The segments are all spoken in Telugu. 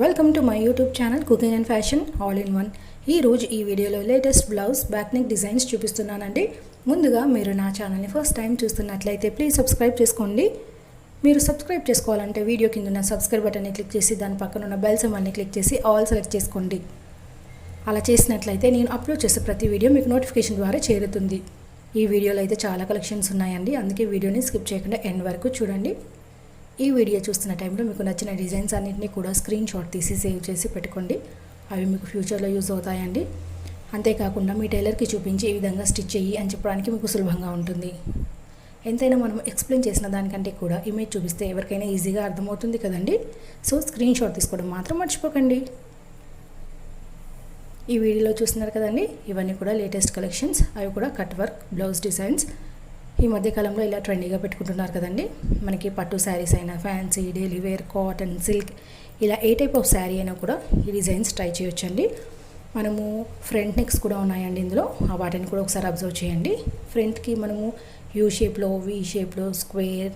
Welcome to my YouTube channel cooking and fashion all in one. ఈ వీడియోలో latest blouse back neck designs చూపిస్తున్నానండి. ముందుగా మీరు నా ఛానల్ని ఫస్ట్ టైం చూస్తున్నట్లయితే ప్లీజ్ సబ్స్క్రైబ్ చేసుకోండి. మీరు సబ్స్క్రైబ్ చేసుకోవాలంటే వీడియో కింద ఉన్న సబ్స్క్రైబ్ బటన్ని క్లిక్ చేసి దాని పక్కన ఉన్న బెల్ సింబల్ని క్లిక్ చేసి ఆల్ సెలెక్ట్ చేసుకోండి. అలా చేసినట్లయితే నేను అప్లోడ్ చేసే ప్రతి వీడియో మీకు నోటిఫికేషన్ ద్వారా చేరుతుంది. ఈ వీడియోలో అయితే చాలా కలెక్షన్స్ ఉన్నాయండి, అందుకే వీడియోని స్కిప్ చేయకుండా ఎండ్ వరకు చూడండి. ఈ వీడియో చూస్తున్న టైంలో మీకు నచ్చిన డిజైన్స్ అన్నింటినీ కూడా స్క్రీన్ షాట్ తీసి సేవ్ చేసి పెట్టుకోండి. అవి మీకు ఫ్యూచర్లో యూజ్ అవుతాయండి. అంతేకాకుండా మీ టైలర్కి చూపించి ఈ విధంగా స్టిచ్ చెయ్యి అని చెప్పడానికి మీకు సులభంగా ఉంటుంది. ఎంతైనా మనం ఎక్స్ప్లెయిన్ చేసిన దానికంటే కూడా ఇమేజ్ చూపిస్తే ఎవరికైనా ఈజీగా అర్థమవుతుంది కదండి. సో స్క్రీన్ షాట్ తీసుకోవడం మాత్రం మర్చిపోకండి. ఈ వీడియోలో చూస్తున్నారు కదండి, ఇవన్నీ కూడా లేటెస్ట్ కలెక్షన్స్. అవి కూడా కట్ వర్క్ బ్లౌజ్ డిజైన్స్. ఈ మధ్యకాలంలో ఇలా ట్రెండీగా పెట్టుకుంటున్నారు కదండి. మనకి పట్టు శారీస్ అయినా, fancy, daily wear, cotton, silk, ఇలా ఏ టైప్ ఆఫ్ శారీ అయినా కూడా ఈ డిజైన్స్ ట్రై చేయొచ్చండి. మనము ఫ్రంట్ నెక్స్ కూడా ఉన్నాయండి ఇందులో, వాటిని కూడా ఒకసారి అబ్జర్వ్ చేయండి. ఫ్రంట్కి మనము యూ షేప్లో, వి షేప్లో, స్క్వేర్,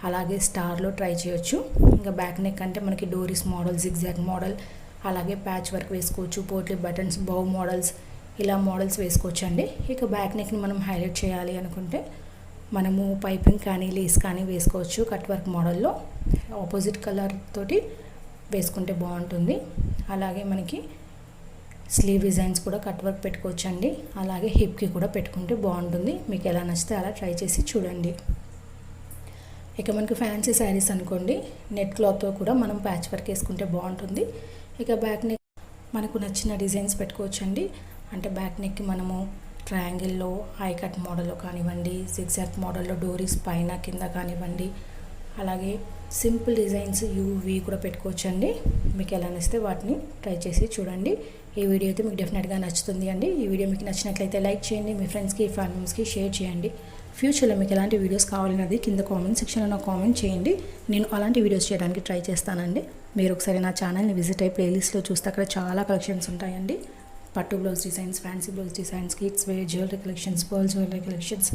అలాగే స్టార్లో ట్రై చేయొచ్చు. ఇంకా బ్యాక్ నెక్ అంటే మనకి డోరీస్ మోడల్, జిగ్జాగ్ మోడల్, అలాగే ప్యాచ్ వర్క్ వేసుకోవచ్చు, పోట్లీ బటన్స్, బౌ మోడల్స్, ఇలా మోడల్స్ వేసుకోవచ్చు అండి. ఇక బ్యాక్ నెక్ని మనం హైలైట్ చేయాలి అనుకుంటే మనము పైపింగ్ కానీ లేస్ కానీ వేసుకోవచ్చు. కట్ వర్క్ మోడల్లో ఆపోజిట్ కలర్ తోటి వేసుకుంటే బాగుంటుంది. అలాగే మనకి స్లీవ్ డిజైన్స్ కూడా కట్ వర్క్ పెట్టుకోవచ్చు అండి. అలాగే హిప్కి కూడా పెట్టుకుంటే బాగుంటుంది. మీకు ఎలా నచ్చితే అలా ట్రై చేసి చూడండి. ఇక మనకి ఫ్యాన్సీ శారీస్ అనుకోండి, నెట్ క్లాత్తో కూడా మనం ప్యాచ్ వర్క్ వేసుకుంటే బాగుంటుంది. ఇక బ్యాక్ నెక్ మనకు నచ్చిన డిజైన్స్ పెట్టుకోవచ్చు అండి. అంటే బ్యాక్ నెక్కి మనము ట్రయాంగిల్లో, హై కట్ మోడల్లో కానివ్వండి, సిగ్జాగ్ మోడల్లో డోరీస్ పైన కింద కానివ్వండి, అలాగే సింపుల్ డిజైన్స్ యూవి కూడా పెట్టుకోవచ్చు అండి. మీకు ఎలా నచ్చితే వాటిని ట్రై చేసి చూడండి. ఈ వీడియో అయితే మీకు డెఫినెట్గా నచ్చుతుంది అండి. ఈ వీడియో మీకు నచ్చినట్లయితే లైక్ చేయండి, మీ ఫ్రెండ్స్కి, ఫ్యామిలీస్కి షేర్ చేయండి. ఫ్యూచర్లో మీకు ఎలాంటి వీడియోస్ కావాలన్నది కింద కామెంట్ సెక్షన్లో నాకు కామెంట్ చేయండి. నేను అలాంటి వీడియోస్ చేయడానికి ట్రై చేస్తానండి. మీరు ఒకసారి నా ఛానల్ని విజిట్ అయ్యి ప్లేలిస్ట్లో చూస్తే అక్కడ చాలా కలెక్షన్స్ ఉంటాయండి. పట్టు blouse designs, fancy blouse designs, kids wear, jewellery collections, pearl jewellery collections,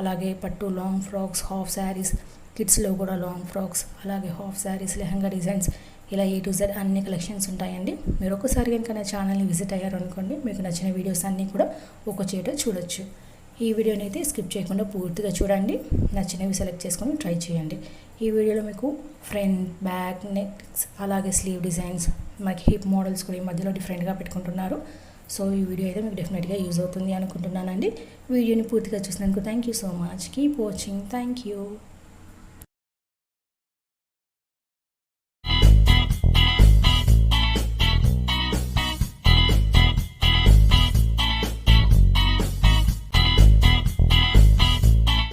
అలాగే పట్టు లాంగ్ ఫ్రాక్స్, హాఫ్ శారీస్, కిడ్స్లో కూడా లాంగ్ ఫ్రాక్స్, అలాగే హాఫ్ శారీస్, లెహంగా డిజైన్స్, ఇలా A to Z అన్ని కలెక్షన్స్ ఉంటాయండి. మీరు ఒక్కసారి కనుక నా ఛానల్ని విజిట్ అయ్యారు అనుకోండి, మీకు నచ్చిన వీడియోస్ అన్నీ కూడా ఒక చేట చూడొచ్చు. ఈ వీడియోని అయితే స్కిప్ చేయకుండా పూర్తిగా చూడండి. నచ్చినవి సెలెక్ట్ చేసుకొని ట్రై చేయండి. ఈ వీడియోలో మీకు ఫ్రంట్, బ్యాక్, నెక్స్, అలాగే స్లీవ్ డిజైన్స్, మనకి హిప్ మోడల్స్ కూడా ఈ మధ్యలో డిఫరెంట్గా పెట్టుకుంటున్నారు. సో ఈ వీడియో అయితే మీకు డెఫినెట్గా యూజ్ అవుతుంది అనుకుంటున్నానండి. వీడియోని పూర్తిగా చూసినందుకు thank you so much. Keep watching. Thank you.